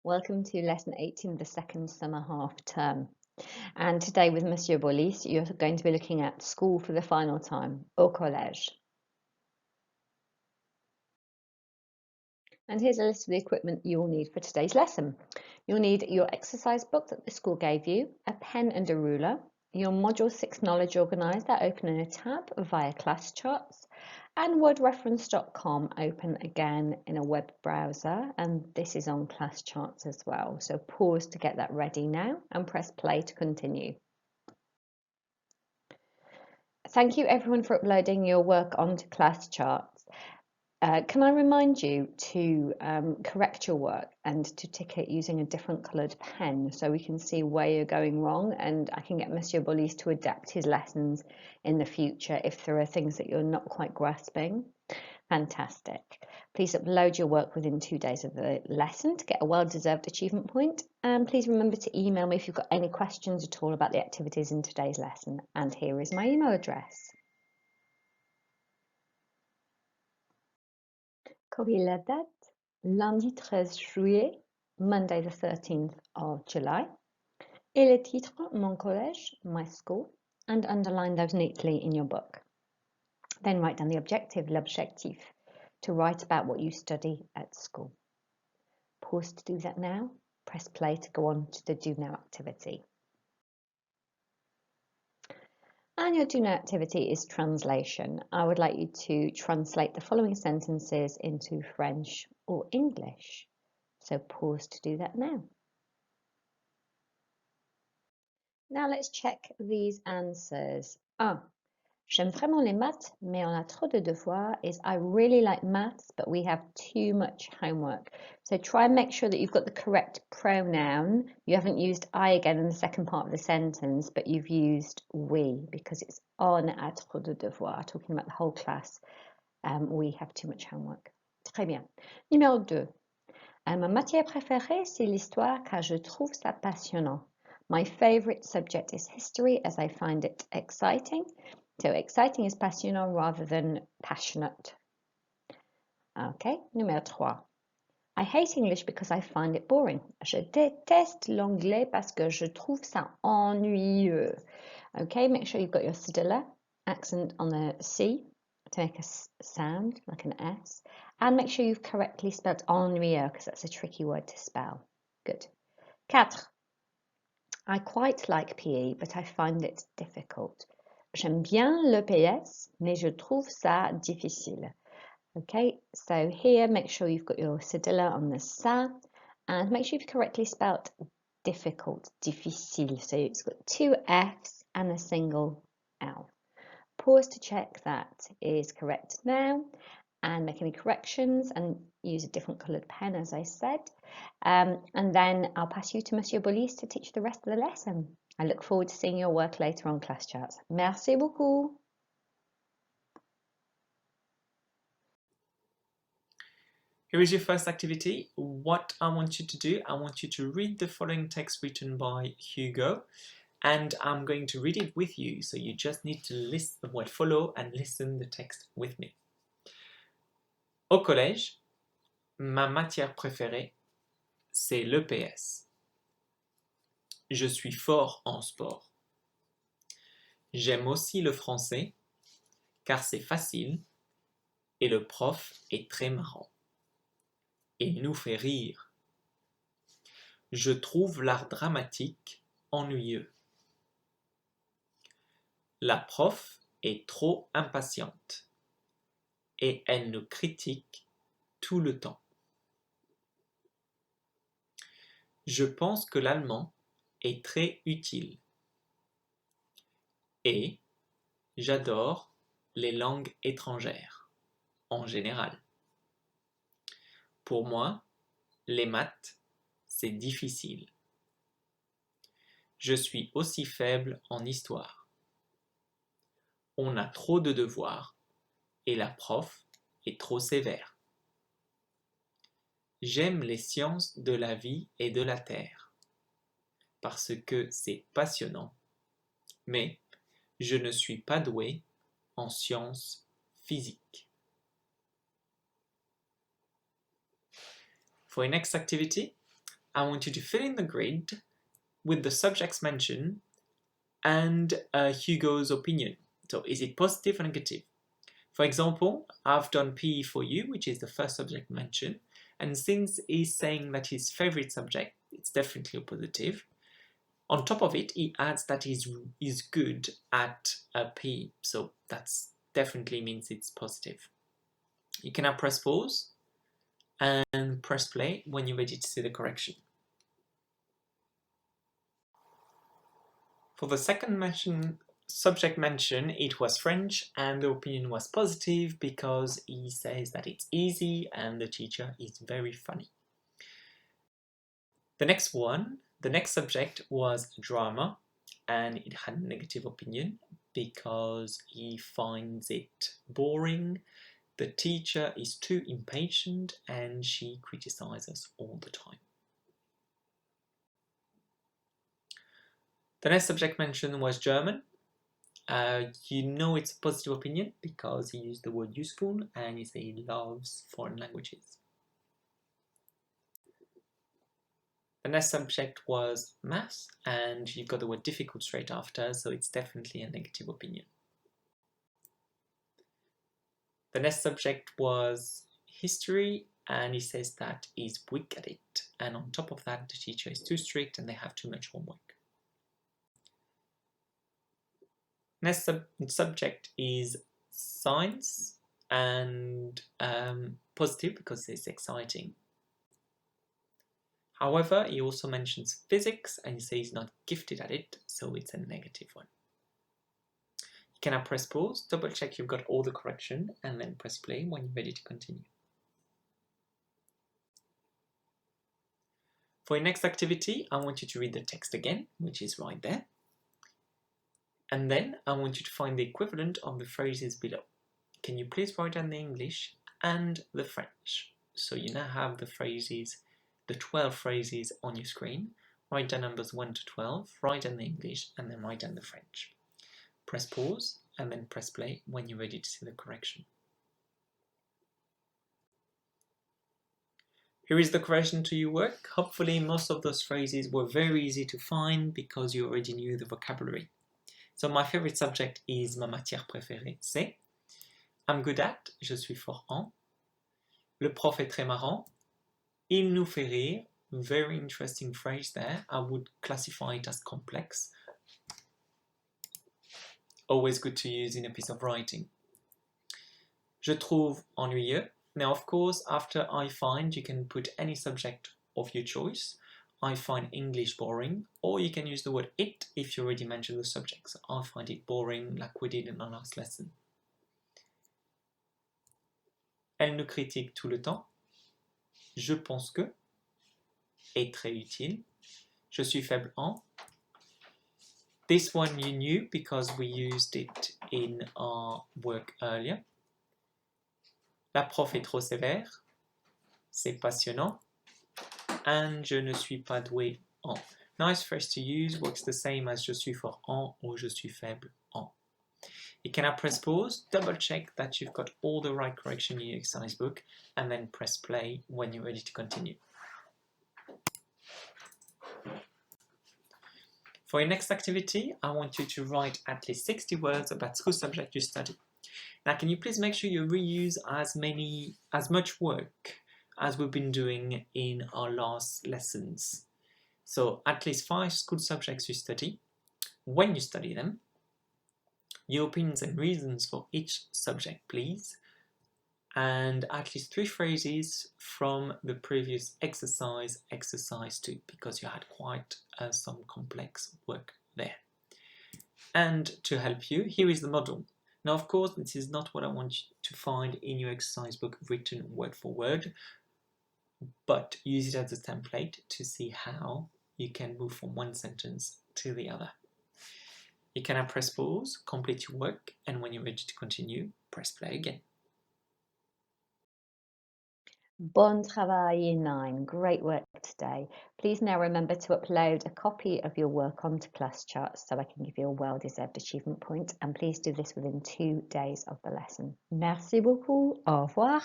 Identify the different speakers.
Speaker 1: Welcome to Lesson 18 of the second summer half term. And today with Mr Bolis, you're going to be looking at school for the final time, au collège. And here's a list of the equipment you will need for today's lesson. You'll need your exercise book that the school gave you, a pen and a ruler, your Module 6 Knowledge Organiser open in a tab via class charts, and wordreference.com open again in a web browser, and this is on class charts as well. So pause to get that ready now and press play to continue. Thank you everyone for uploading your work onto class charts. Can I remind you to correct your work and to tick it using a different coloured pen so we can see where you're going wrong, and I can get Mr Bolis to adapt his lessons in the future if there are things that you're not quite grasping. Fantastic. Please upload your work within 2 days of the lesson to get a well-deserved achievement point, and please remember to email me if you've got any questions at all about the activities in today's lesson, and here is my email address. Corriger la date, lundi 13 juillet, Monday the 13th of July, et le titre, mon collège, my school, and underline those neatly in your book. Then write down the objective, l'objectif, to write about what you study at school. Pause to do that now, press play to go on to the do now activity. And your do now activity is translation. I would like you to translate the following sentences into French or English. So pause to do that now. Now let's check these answers. 1. J'aime vraiment les maths, mais on a trop de devoirs. Is I really like maths, but we have too much homework. So try and make sure that you've got the correct pronoun. You haven't used I again in the second part of the sentence, but you've used we, because it's on a trop de devoirs, talking about the whole class. We have too much homework. Très bien. Numéro 2. Ma matière préférée, c'est l'histoire, car je trouve ça passionnant. My favorite subject is history, as I find it exciting. So exciting is passionnant rather than passionate. Okay, numéro 3. I hate English because I find it boring. Je déteste l'anglais parce que je trouve ça ennuyeux. Okay, make sure you've got your cedilla, accent on the C to make a sound like an S. And make sure you've correctly spelled ennuyeux because that's a tricky word to spell. Good. 4. I quite like PE, but I find it difficult. J'aime bien le PS, mais je trouve ça difficile. Okay, so here make sure you've got your cedilla on the sa, and make sure you've correctly spelt difficult, difficile. So it's got 2 F's and a single L. Pause to check that is correct now, and make any corrections and use a different coloured pen, as I said. And then I'll pass you to Monsieur Bolis to teach the rest of the lesson. I look forward to seeing your work later on class charts. Merci beaucoup.
Speaker 2: Here is your first activity. What I want you to do, I want you to read the following text written by Hugo, and I'm going to read it with you, so you just need to listen the word follow and listen the text with me. Au collège, ma matière préférée, c'est l'EPS. Je suis fort en sport. J'aime aussi le français, car c'est facile et le prof est très marrant. Il nous fait rire. Je trouve l'art dramatique ennuyeux. La prof est trop impatiente et elle nous critique tout le temps. Je pense que l'allemand est très utile et j'adore les langues étrangères en général. Pour moi, les maths, c'est difficile. Je suis aussi faible en histoire. On a trop de devoirs et la prof est trop sévère. J'aime les sciences de la vie et de la terre parce que c'est passionnant, mais je ne suis pas doué en sciences physiques. For your next activity, I want you to fill in the grid with the subjects mentioned and Hugo's opinion. So is it positive or negative? For example, I've done PE for you, which is the first subject mentioned, and since he's saying that his favorite subject, it's definitely a positive. On top of it, he adds that he's good at PE, so that's definitely means it's positive. You can now press pause and press play when you're ready to see the correction. For the second subject mention, it was French and the opinion was positive because he says that it's easy and the teacher is very funny. The next subject was drama and it had a negative opinion because he finds it boring, the teacher is too impatient and she criticizes all the time. The next subject mentioned was German. You know it's a positive opinion because he used the word useful and he said he loves foreign languages. The next subject was maths and you've got the word difficult straight after, so it's definitely a negative opinion. The next subject was history and he says that he's weak at it, and on top of that the teacher is too strict and they have too much homework. Next subject is science and positive because it's exciting. However, he also mentions physics and he says he's not gifted at it, so it's a negative one. You can now press pause, double check you've got all the correction, and then press play when you're ready to continue. For your next activity, I want you to read the text again, which is right there. And then I want you to find the equivalent of the phrases below. Can you please write down the English and the French? So you now have the phrases, the 12 phrases on your screen. Write down numbers 1 to 12, write down the English, and then write down the French. Press pause and then press play when you're ready to see the correction. Here is the correction to your work. Hopefully most of those phrases were very easy to find because you already knew the vocabulary. So my favorite subject is ma matière préférée, c'est. I'm good at, je suis fort en. Le prof est très marrant. Il nous fait rire. Very interesting phrase there. I would classify it as complex. Always good to use in a piece of writing. Je trouve ennuyeux. Now, of course, after I find, you can put any subject of your choice. I find English boring, or you can use the word it if you already mentioned the subject. So I find it boring, like we did in our last lesson. Elle nous critique tout le temps. Je pense que est très utile. Je suis faible en. This one you knew because we used it in our work earlier. La prof est trop sévère. C'est passionnant. And je ne suis pas doué en. Nice phrase to use, works the same as je suis fort en or je suis faible en. You can now press pause, double check that you've got all the right correction in your exercise book, and then press play when you're ready to continue. For your next activity, I want you to write at least 60 words about school subject you study. Now, can you please make sure you reuse as much work as we've been doing in our last lessons? So at least 5 school subjects you study, when you study them, your opinions and reasons for each subject, please, and at least 3 phrases from the previous exercise 2, because you had quite some complex work there. And to help you, here is the model. Now, of course, this is not what I want you to find in your exercise book written word for word, but use it as a template to see how you can move from one sentence to the other. You can now press pause, complete your work, and when you're ready to continue, press play again.
Speaker 1: Bon travail, Year 9. Great work today. Please now remember to upload a copy of your work onto ClassChart so I can give you a well-deserved achievement point, and please do this within 2 days of the lesson. Merci beaucoup. Au revoir.